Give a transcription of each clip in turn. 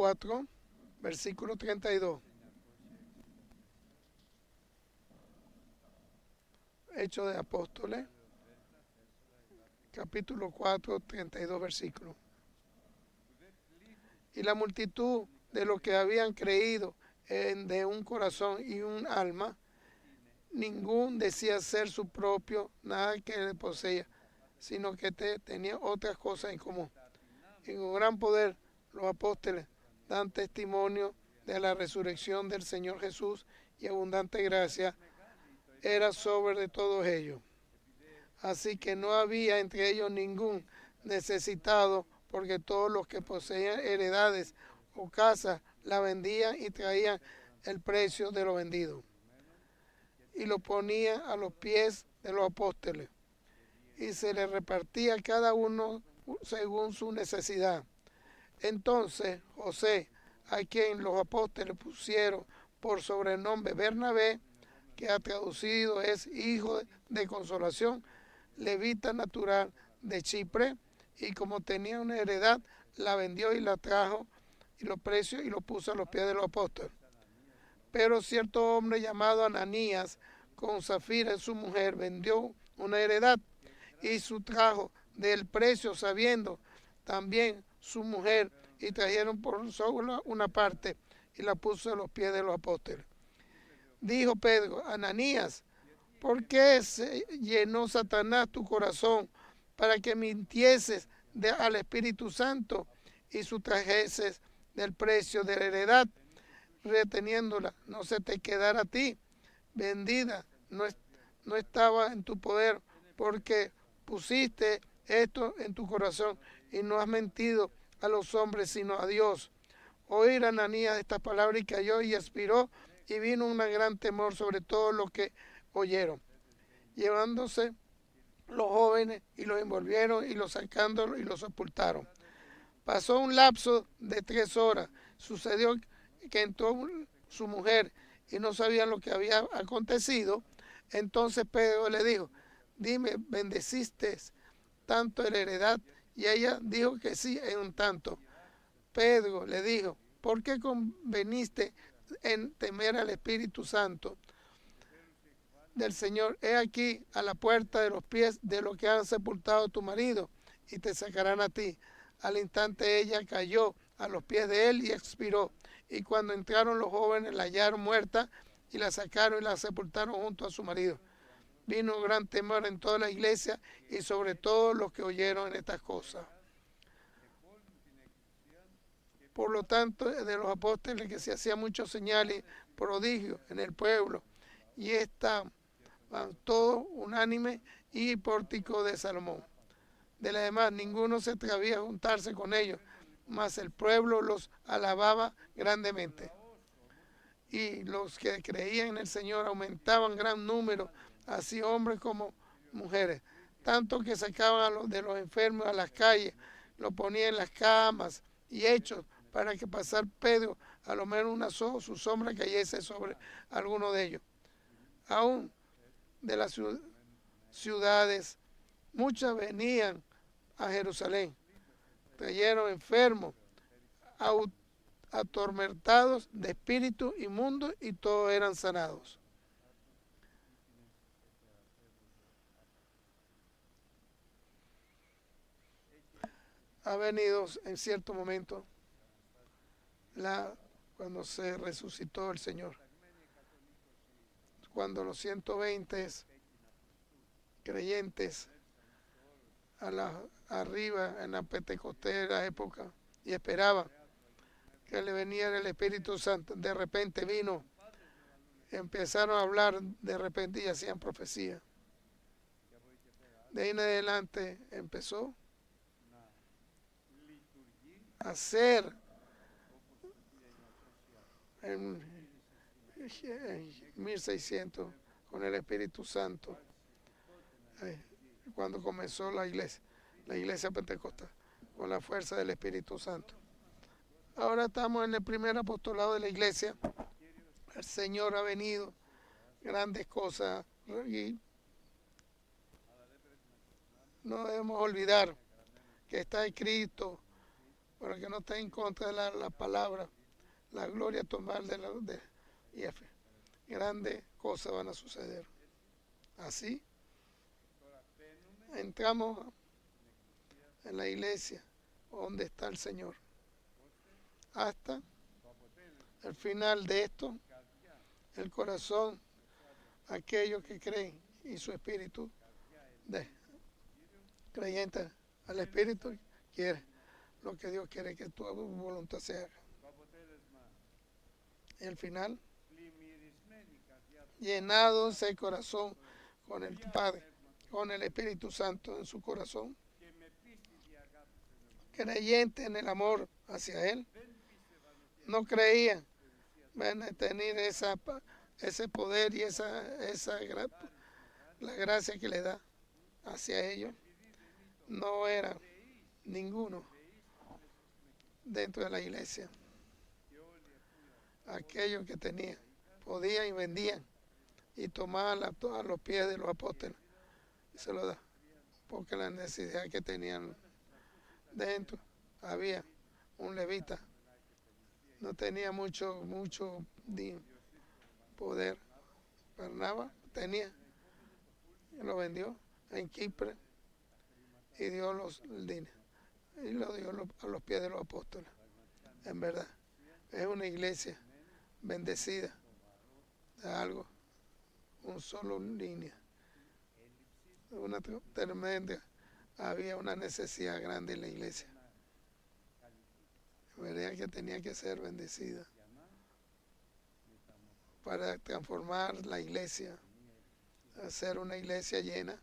4, versículo 32. Hechos de Apóstoles, capítulo 4, 32 versículos. Y la multitud de los que habían creído de un corazón y un alma, ningún decía ser su propio nada que le poseía, sino que tenía otras cosas en común. Y con gran poder los apóstoles dan testimonio de la resurrección del Señor Jesús, y abundante gracia era sobre de todos ellos. Así que no había entre ellos ningún necesitado, porque todos los que poseían heredades o casas la vendían y traían el precio de lo vendido y lo ponían a los pies de los apóstoles, y se les repartía a cada uno según su necesidad. Entonces José, a quien los apóstoles pusieron por sobrenombre Bernabé, que ha traducido es hijo de consolación, levita natural de Chipre, y como tenía una heredad, la vendió y la trajo y los precios y lo puso a los pies de los apóstoles. Pero cierto hombre llamado Ananías, con Zafira su mujer, vendió una heredad y su trajo del precio, sabiendo también su mujer, y trajeron por solo una parte y la puso a los pies de los apóstoles. Dijo Pedro: Ananías, ¿por qué se llenó Satanás tu corazón para que mintieses al Espíritu Santo y sustrajeses del precio de la heredad, reteniéndola? No se te quedara a ti vendida, no estaba en tu poder, porque pusiste esto en tu corazón y no has mentido a los hombres sino a Dios. Oír Ananías estas palabras y cayó y expiró, y vino un gran temor sobre todos los que oyeron. Llevándose los jóvenes y los envolvieron y los sacando y los sepultaron. Pasó un lapso de 3 horas. Sucedió que entró su mujer y no sabían lo que había acontecido. Entonces Pedro le dijo: dime, ¿bendeciste tanto en la heredad? Y ella dijo que sí, en un tanto. Pedro le dijo: ¿por qué conveniste en temer al Espíritu Santo del Señor? He aquí a la puerta de los pies de los que han sepultado a tu marido, y te sacarán a ti. Al instante ella cayó a los pies de él y expiró. Y cuando entraron los jóvenes la hallaron muerta, y la sacaron y la sepultaron junto a su marido. Vino gran temor en toda la iglesia y sobre todo los que oyeron estas cosas. Por lo tanto, de los apóstoles que se hacían muchos señales, prodigios en el pueblo, y estaban todos unánime y pórtico de Salomón. De las demás, ninguno se atrevía a juntarse con ellos, mas el pueblo los alababa grandemente. Y los que creían en el Señor aumentaban gran número, así hombres como mujeres, tanto que sacaban de los enfermos a las calles, los ponían en las camas y hechos, para que pasar Pedro, a lo menos su sombra cayese sobre alguno de ellos. Aún de las ciudades, muchas venían a Jerusalén, trajeron enfermos, atormentados de espíritu inmundo, y todos eran sanados. Ha venido en cierto momento cuando se resucitó el Señor, cuando los 120 creyentes arriba en la Pentecostés de la época y esperaban que le venía el Espíritu Santo, de repente vino, empezaron a hablar de repente y hacían profecía. De ahí en adelante empezó a hacer en 1600 con el Espíritu Santo, cuando comenzó la iglesia pentecostal, con la fuerza del Espíritu Santo. Ahora estamos en el primer apostolado de la iglesia. El Señor ha venido, grandes cosas, y no debemos olvidar que está escrito para que no esté en contra de la palabra, la gloria tomar de y grandes cosas van a suceder. Así entramos en la iglesia donde está el Señor. Hasta el final de esto, el corazón, aquellos que creen y su espíritu de creyente al espíritu quiere lo que Dios quiere que tu voluntad se haga. Y al final, llenado ese corazón con el Padre, con el Espíritu Santo en su corazón, creyente en el amor hacia Él, no creían tener ese poder y la gracia que le da hacia ellos. No era ninguno dentro de la iglesia. Aquellos que tenían, podían y vendían y tomaban a los pies de los apóstoles y se lo da, porque la necesidad que tenían dentro. Había un levita, no tenía mucho poder. Barnabas tenía, y lo vendió en Chipre y dio el dinero y lo dio a los pies de los apóstoles. En verdad, es una iglesia bendecida de algo, un solo línea, una tremenda. Había una necesidad grande en la iglesia. Vería que tenía que ser bendecida para transformar la iglesia, hacer una iglesia llena,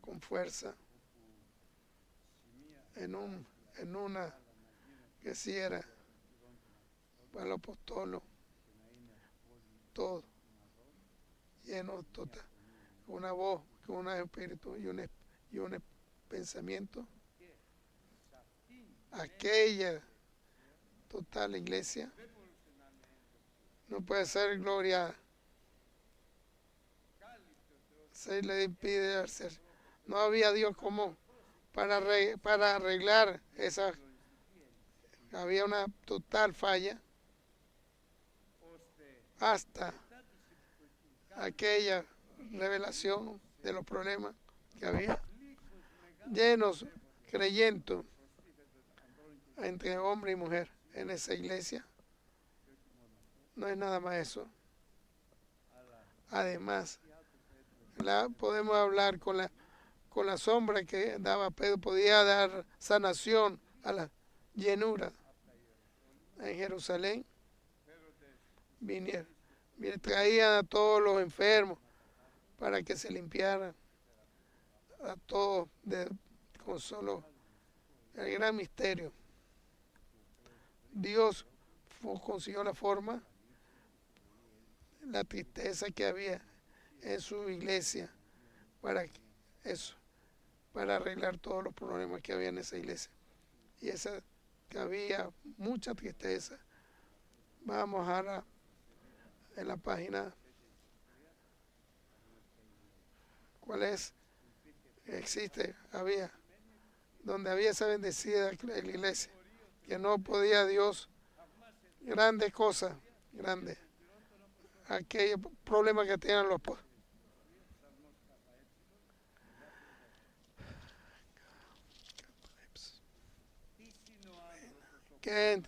con fuerza, en una que sí era para los apóstoles, todo lleno total, una voz, con un espíritu y un pensamiento. Aquella total iglesia no puede ser gloriada. Se le impide hacer. No había Dios como para arreglar esa. Había una total falla hasta aquella revelación de los problemas que había, llenos creyentes entre hombre y mujer en esa iglesia. No es nada más eso. Además, podemos hablar con la sombra que daba Pedro, podía dar sanación a la llenura. En Jerusalén traían a todos los enfermos para que se limpiaran, a todos con solo el gran misterio. Dios consiguió la forma, la tristeza que había en su iglesia para arreglar todos los problemas que había en esa iglesia. Y que había mucha tristeza. Vamos ahora en la página. ¿Cuál es? Donde había esa bendecida iglesia, que no podía Dios grandes cosas, grandes, aquellos problemas que tenían los pobres. Que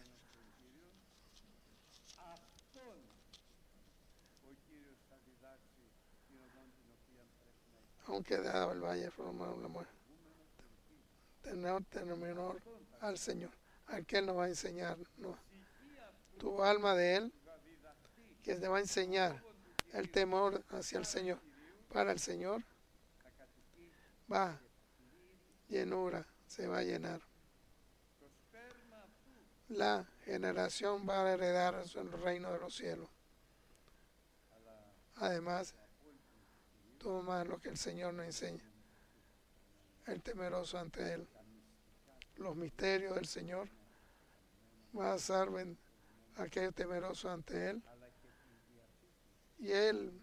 aunque dado el valle formado la muerte, tener menor al Señor, al que Él nos va a enseñar, ¿no? Tu alma de Él, que te va a enseñar el temor hacia el Señor, para el Señor, llenura, se va a llenar. La generación va a heredar el reino de los cielos. Además, toma lo que el Señor nos enseña, el temeroso ante Él, los misterios del Señor, va a ser aquel temeroso ante Él, y Él,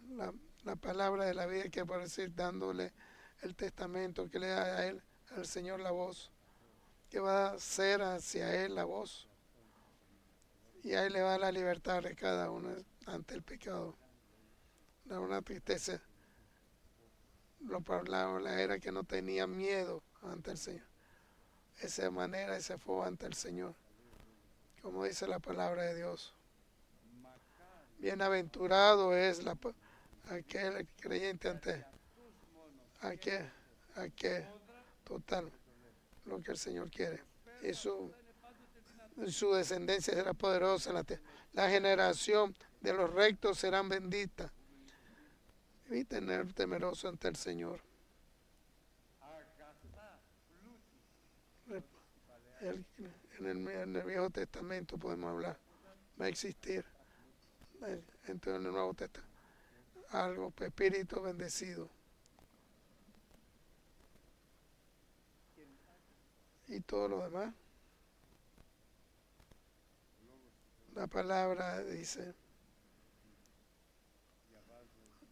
la palabra de la vida que va a decir, dándole el testamento que le da a Él, al Señor la voz, que va a hacer hacia él la voz. Y ahí le va la libertad de cada uno ante el pecado. Da una tristeza. Lo parlaba era que no tenía miedo ante el Señor. Esa manera, ese fue ante el Señor. Como dice la palabra de Dios. Bienaventurado es aquel creyente ante aquel total lo que el Señor quiere. Y su descendencia será poderosa en la tierra. La generación de los rectos serán benditas. Y tener temeroso ante el Señor. En el Viejo Testamento podemos hablar. Va a existir en el Nuevo Testamento algo, espíritu bendecido. Y todo lo demás. La palabra dice,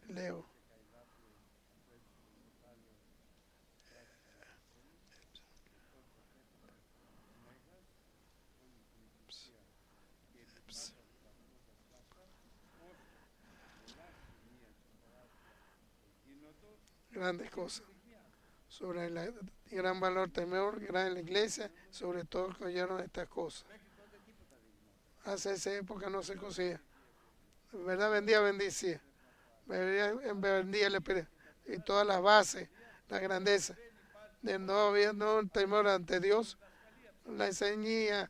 leo, grandes cosas sobre el gran valor, temor, gran en la iglesia, sobre todo que oyeron estas cosas. Hace esa época no se conseguía. ¿Verdad? Vendía, bendecía. Vendía el espíritu. Y todas las bases, la grandeza. De no había temor ante Dios. La enseñía,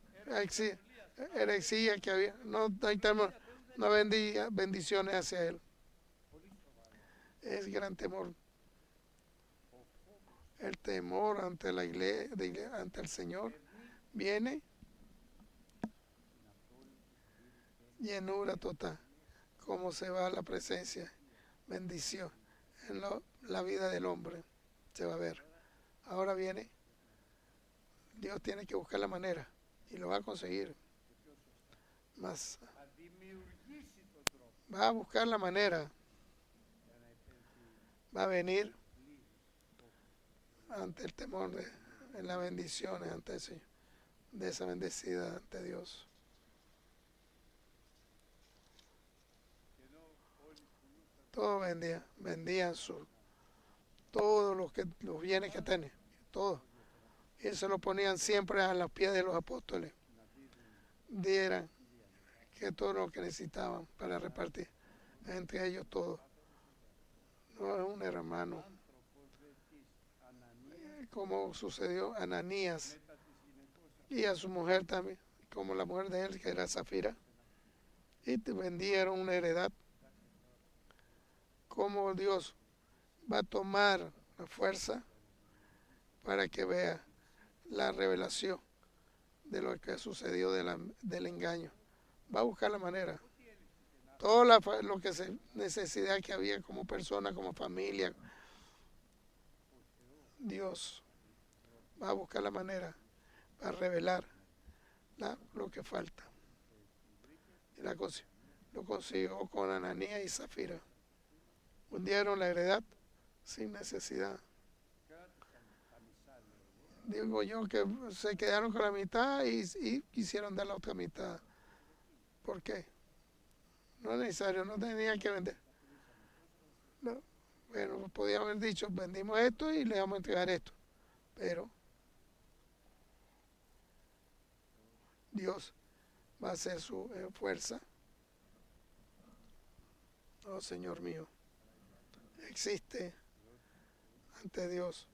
herejía que había. No hay temor. No vendía bendiciones hacia Él. Es gran temor. El temor ante la iglesia, ante el Señor, viene llenura total. Cómo se va la presencia, bendición en la vida del hombre. Se va a ver. Ahora viene, Dios tiene que buscar la manera y lo va a conseguir. Más va a buscar la manera. Va a venir ante el temor en las bendiciones ante ese, de esa bendecida ante Dios. Todos vendían todos los bienes que tenían, todos. Y se lo ponían siempre a los pies de los apóstoles. Dieran que todo lo que necesitaban para repartir entre ellos todos. No es un hermano. Como sucedió a Ananías y a su mujer también, como la mujer de él, que era Zafira, y te vendieron una heredad. Como Dios va a tomar la fuerza para que vea la revelación de lo que sucedió del engaño. Va a buscar la manera. Todo lo que necesidad que había como persona, como familia, Dios va a buscar la manera para revelar lo que falta. Y lo consiguió con Ananías y Zafira. Hundieron la heredad sin necesidad. Digo yo que se quedaron con la mitad y quisieron dar la otra mitad. ¿Por qué? No es necesario, no tenían que vender. No. Bueno, podían haber dicho, vendimos esto y le vamos a entregar esto. Pero Dios va a hacer su fuerza. Oh, Señor mío, existe ante Dios,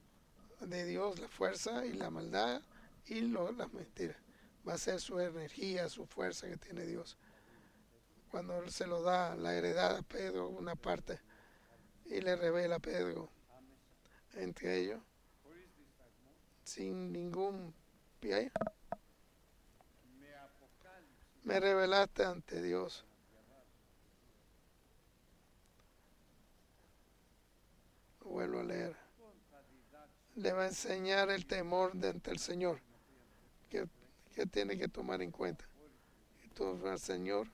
de Dios la fuerza y la maldad y las mentiras. Va a ser su energía, su fuerza que tiene Dios. Cuando Él se lo da la heredad a Pedro, una parte, y le revela a Pedro entre ellos, sin ningún pie. Me revelaste ante Dios. Lo vuelvo a leer. Le va a enseñar el temor ante el Señor, que tiene que tomar en cuenta. Entonces el Señor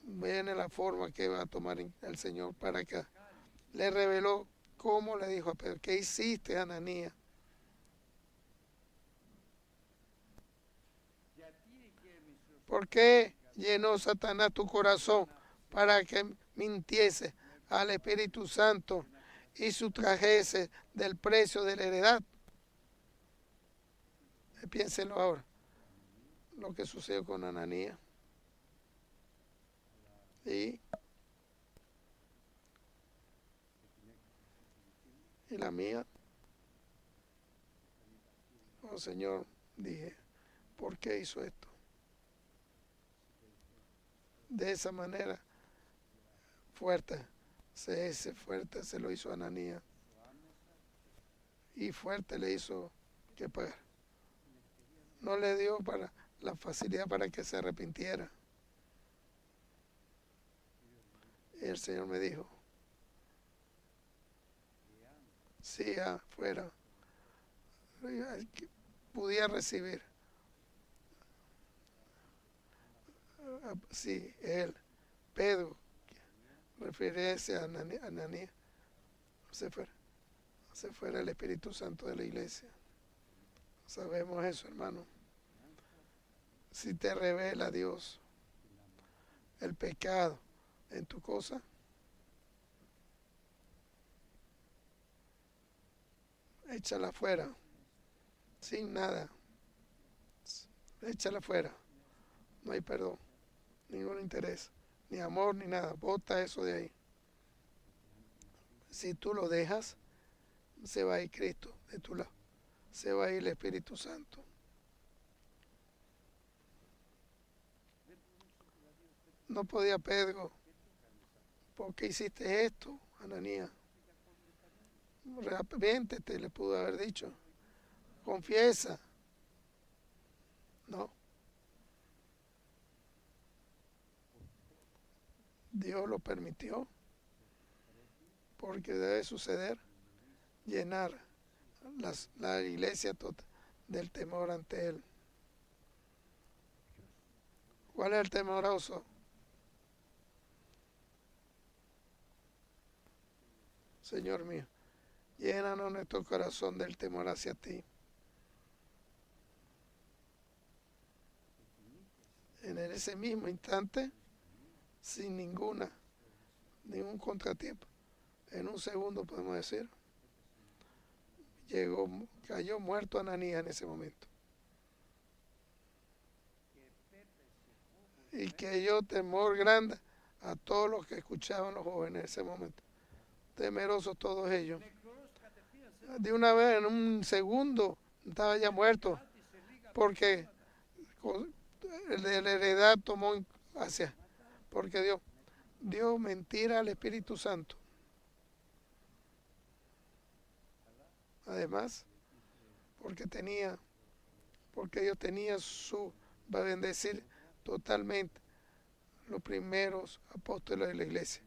viene la forma que va a tomar el Señor para acá. Le reveló cómo le dijo a Pedro, ¿qué hiciste, Ananías? ¿Por qué llenó Satanás tu corazón para que mintiese al Espíritu Santo y sustrajese del precio de la heredad? Piénsenlo ahora, lo que sucedió con Ananías. Y la mía, oh Señor, dije, ¿por qué hizo esto? De esa manera fuerte se lo hizo a Ananías, y fuerte le hizo que pagar. No le dio para la facilidad para que se arrepintiera. Y el Señor me dijo, si afuera pudiera recibir, si él, Pedro, referirse a Ananías, se fuera el Espíritu Santo de la iglesia. Sabemos eso, hermano. Si te revela Dios el pecado en tu cosa, échala fuera, sin nada. Échala fuera. No hay perdón, ningún interés, ni amor, ni nada. Bota eso de ahí. Si tú lo dejas, se va a ir Cristo de tu lado. Se va a ir el Espíritu Santo. No podía Pedro, ¿por qué hiciste esto, Ananías? Arrepiéntete, le pudo haber dicho. Confiesa. No. Dios lo permitió porque debe suceder, llenar la iglesia del temor ante Él. ¿Cuál es el temoroso? Señor mío, llénanos nuestro corazón del temor hacia ti. En ese mismo instante, sin ningún contratiempo, en un segundo podemos decir, cayó muerto Ananías en ese momento. Y cayó temor grande a todos los que escuchaban los jóvenes en ese momento. Temerosos todos ellos. De una vez, en un segundo, estaba ya muerto, porque la heredad tomó porque dio mentira al Espíritu Santo. Además, porque ellos tenían va a bendecir totalmente los primeros apóstoles de la iglesia.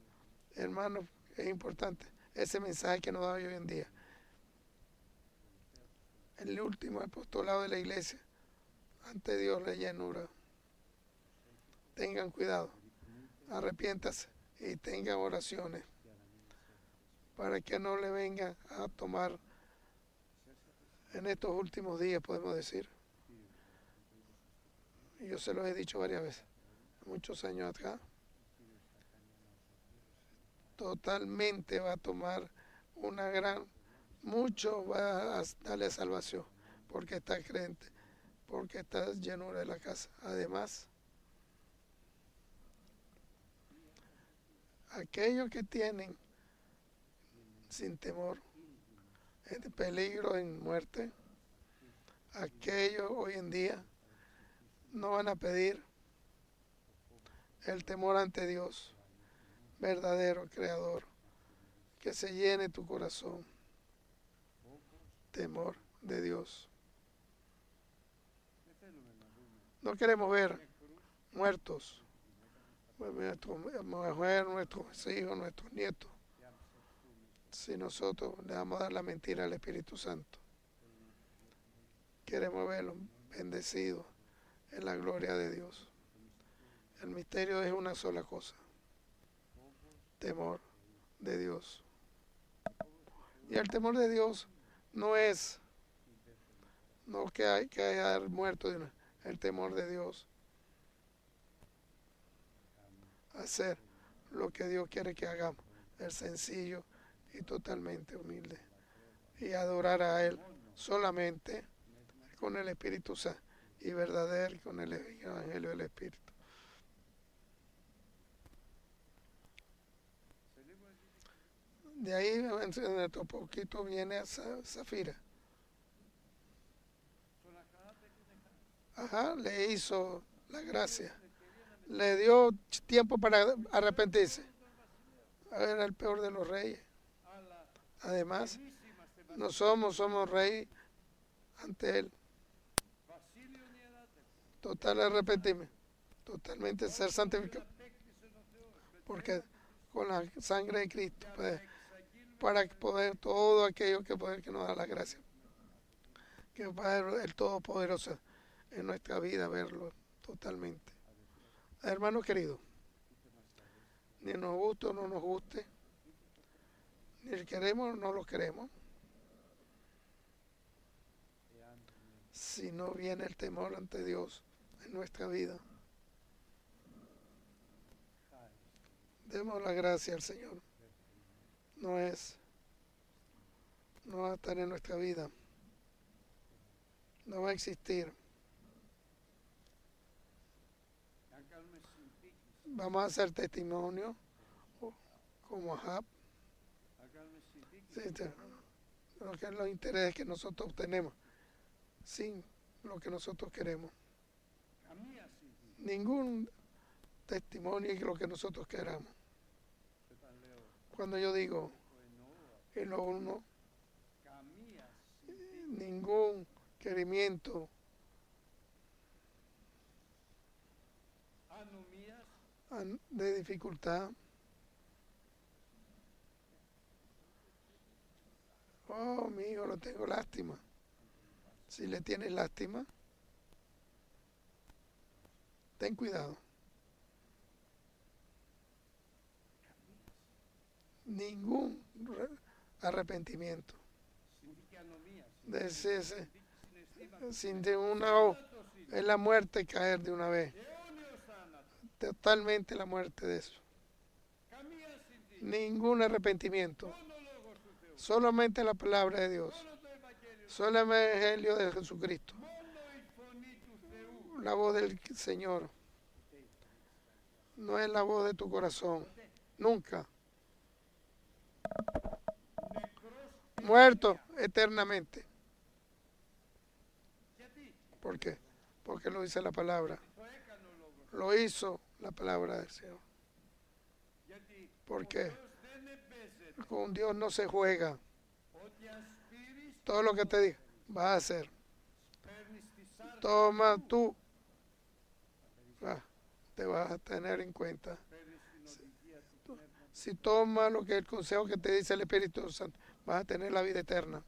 Hermanos, es importante ese mensaje que nos da hoy en día. El último apostolado de la iglesia, ante Dios la llanura. Tengan cuidado, arrepiéntase y tengan oraciones para que no le vengan a tomar en estos últimos días, podemos decir. Yo se los he dicho varias veces, muchos años atrás. Totalmente va a tomar mucho va a darle salvación, porque está creyente, porque está llenura de la casa. Además, aquellos que tienen sin temor en peligro, en muerte, aquellos hoy en día no van a pedir el temor ante Dios, verdadero creador, que se llene tu corazón. Temor de Dios. No queremos ver muertos, nuestros mujeres, nuestros hijos, nuestros nietos, si nosotros le vamos a dar la mentira al Espíritu Santo. Queremos verlos bendecidos en la gloria de Dios. El misterio es una sola cosa: temor de Dios. Y el temor de Dios no es que haya muerto, el temor de Dios hacer lo que Dios quiere que hagamos, el sencillo y totalmente humilde, y adorar a Él solamente con el Espíritu Santo y verdadero con el Evangelio del Espíritu. De ahí en otro poquito viene a Zafira. Ajá, le hizo la gracia. Le dio tiempo para arrepentirse. Era el peor de los reyes. Además, no somos rey ante Él. Total arrepentimiento. Totalmente ser santificado. Porque con la sangre de Cristo, pues, para poder todo aquello que nos da la gracia. Que va el Todopoderoso en nuestra vida verlo totalmente. Hermano querido, ni nos guste o no nos guste, ni queremos o no lo queremos, si no viene el temor ante Dios en nuestra vida, demos la gracia al Señor. No va a estar en nuestra vida, no va a existir. Vamos a hacer testimonio como Ahab, lo que es los intereses que nosotros obtenemos sin lo que nosotros queremos. Ningún testimonio es lo que nosotros queramos. Cuando yo digo que lo uno, ningún querimiento de dificultad. Oh, mi hijo, no tengo lástima. Si le tienes lástima, ten cuidado. Ningún arrepentimiento. Sin de una es la muerte caer de una vez. Totalmente la muerte de eso. Ningún arrepentimiento. Solamente la palabra de Dios. Solo el Evangelio de Jesucristo. La voz del Señor. No es la voz de tu corazón. Nunca. Muerto eternamente. ¿Por qué? Porque lo dice la palabra. Lo hizo la palabra del Señor. ¿Por qué? Con Dios no se juega. Todo lo que te diga, vas a hacer. Toma tú. Te vas a tener en cuenta. Si toma lo que el consejo que te dice el Espíritu Santo, vas a tener la vida eterna.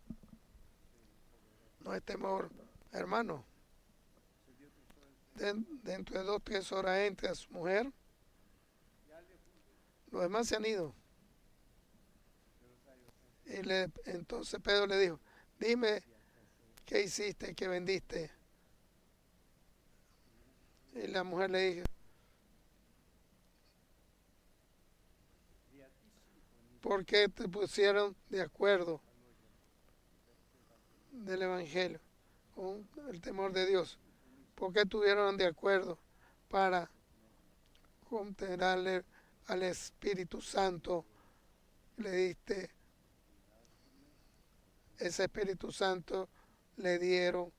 No es temor, hermano. Dentro de 2 o 3 horas entre a su mujer. Los demás se han ido. Y entonces Pedro le dijo, dime qué hiciste, qué vendiste. Y la mujer le dijo, ¿por qué te pusieron de acuerdo del Evangelio con el temor de Dios? ¿Por qué estuvieron de acuerdo para contenerle al Espíritu Santo? Le diste ese Espíritu Santo, le dieron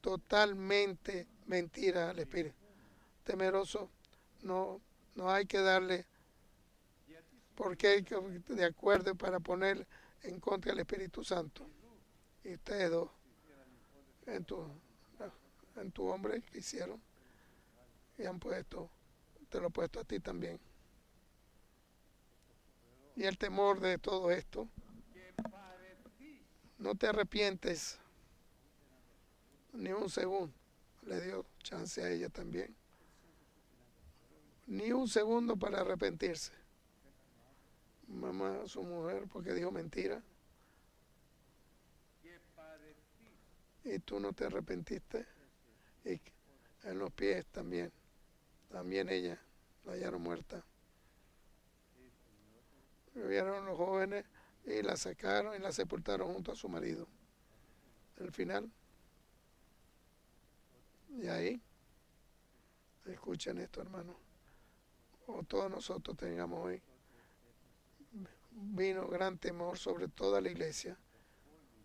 totalmente mentira al Espíritu. Temeroso, no hay que darle, porque de acuerdo para poner en contra del Espíritu Santo. Y ustedes dos, en tu hombre que hicieron, y han puesto, te lo he puesto a ti también. Y el temor de todo esto, no te arrepientes ni un segundo. Le dio chance a ella también. Ni un segundo para arrepentirse. Mamá, su mujer, porque dijo mentira. Y tú no te arrepentiste. Y en los pies también. También ella la hallaron muerta. Vieron los jóvenes y la sacaron y la sepultaron junto a su marido. Al final, y ahí, escuchen esto, hermano, o todos nosotros tengamos hoy, vino gran temor sobre toda la iglesia,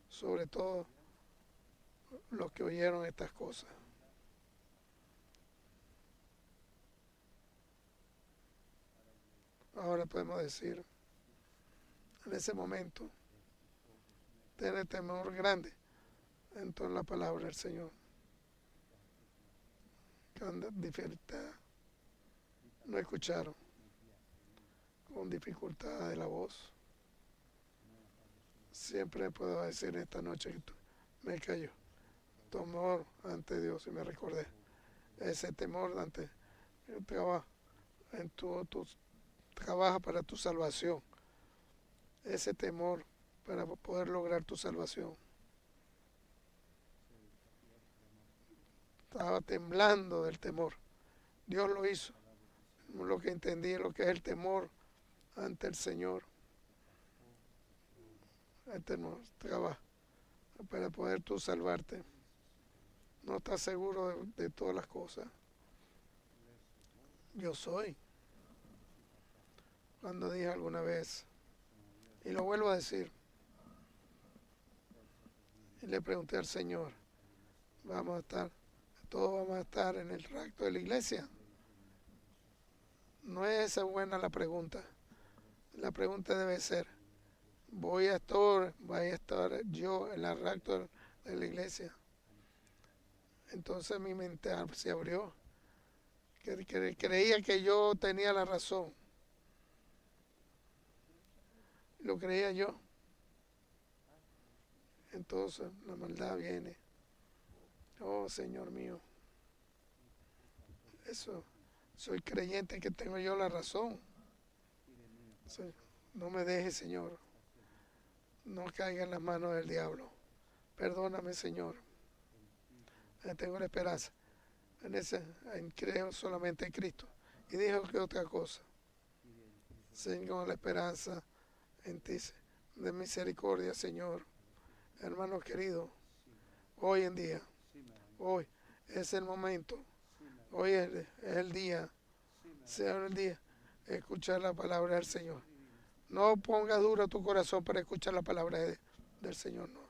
sobre todo los que oyeron estas cosas. Ahora podemos decir, en ese momento, tener temor grande en toda la palabra del Señor. Con dificultad, no escucharon, con dificultad de la voz. Siempre puedo decir esta noche que me cayó temor ante Dios y me recordé ese temor ante el trabajo, en tu trabaja para tu salvación, ese temor para poder lograr tu salvación. Estaba temblando del temor. Dios lo hizo. Lo que entendí, lo que es el temor ante el Señor. El temor trabaja para poder tú salvarte. No estás seguro de todas las cosas. Yo soy. Cuando dije alguna vez, y lo vuelvo a decir, y le pregunté al Señor, todos vamos a estar en el rapto de la iglesia. No es esa buena la pregunta. La pregunta debe ser, voy a estar yo en el rapto de la iglesia. Entonces mi mente se abrió. Creía que yo tenía la razón. Lo creía yo. Entonces la maldad viene. Oh, Señor mío. Eso. Soy creyente que tengo yo la razón. No me dejes, Señor. No caiga en las manos del diablo. Perdóname, Señor. Tengo la esperanza. Creo solamente en Cristo. Y dijo que otra cosa. Tengo la esperanza en ti, de misericordia, Señor. Hermano querido, hoy en día, hoy es el momento, hoy es el día, sea el día, escuchar la palabra del Señor. No pongas duro tu corazón para escuchar la palabra del Señor, no.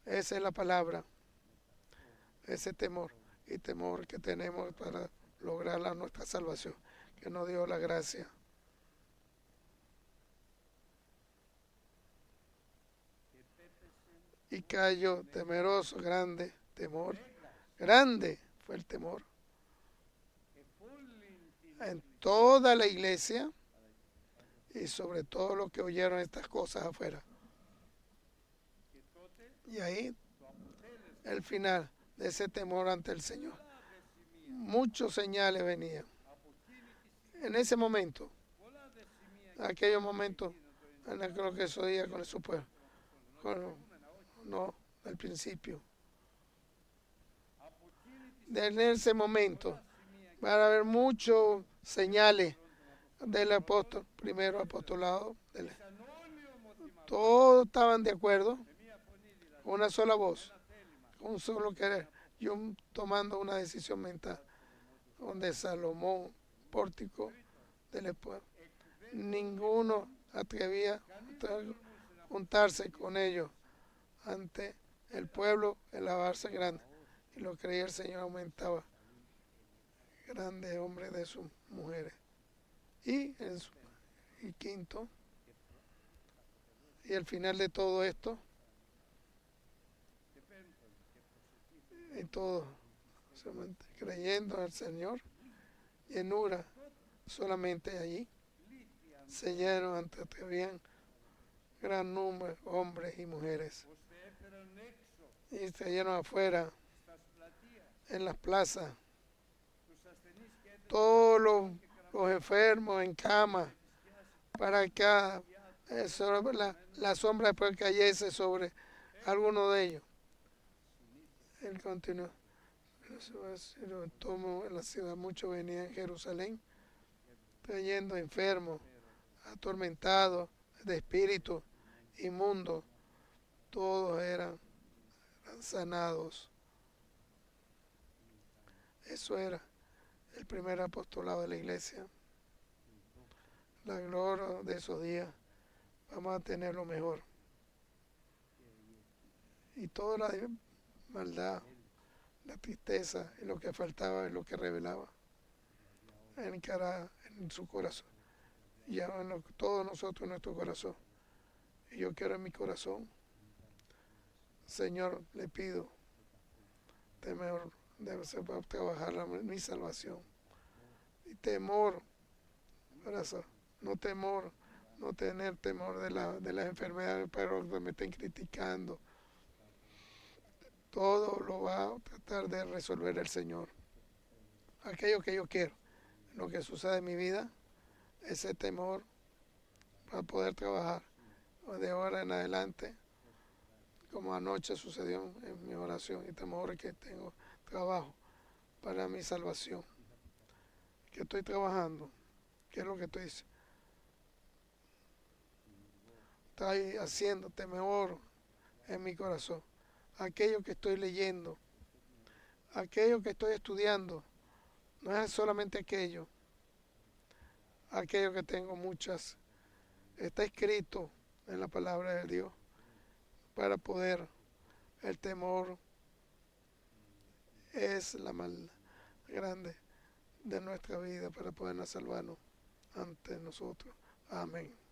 Esa es la palabra, ese temor y temor que tenemos para lograr nuestra salvación, que nos dio la gracia. Y cayó temeroso, grande temor, grande fue el temor en toda la iglesia y sobre todo los que oyeron estas cosas afuera. Y ahí el final de ese temor ante el Señor. Muchos señales venían. En ese momento, aquellos momentos en los que se oía con su pueblo. No, al principio. En ese momento van a haber muchos señales del apóstol, primero apostolado. Todos estaban de acuerdo, una sola voz, un solo querer, y tomando una decisión mental, donde Salomón, pórtico del pueblo, ninguno atrevía a juntarse con ellos ante el pueblo, el lavarse grande, y lo creía el Señor aumentaba grandes hombres de sus mujeres. Y quinto, y al final de todo esto, y todo creyendo al Señor, llenura solamente allí, se llenaron ante bien gran número de hombres y mujeres, y se llenaron afuera en las plazas, todos los enfermos en cama, para que la sombra después cayese sobre alguno de ellos. Él continuó. En la ciudad muchos venían a Jerusalén trayendo enfermos, atormentados de espíritu inmundo, todos eran sanados. Eso era el primer apostolado de la iglesia. La gloria de esos días, vamos a tener lo mejor. Y toda la maldad, la tristeza y lo que faltaba y lo que revelaba en su corazón. Y en todos nosotros en nuestro corazón. Y yo quiero en mi corazón, Señor, le pido, temor, debe ser para trabajar mi salvación. Y temor, no temor, no tener temor de las enfermedades, pero que me estén criticando. Todo lo va a tratar de resolver el Señor. Aquello que yo quiero, lo que sucede en mi vida, ese temor para poder trabajar de ahora en adelante, como anoche sucedió en mi oración, y temor que tengo trabajo para mi salvación. ¿Qué estoy trabajando? ¿Qué es lo que estoy diciendo? Estoy haciendo temor en mi corazón. Aquello que estoy leyendo, aquello que estoy estudiando, no es solamente aquello que tengo muchas, está escrito en la palabra de Dios para poder, el temor es la mal grande de nuestra vida para podernos salvarnos ante nosotros. Amén.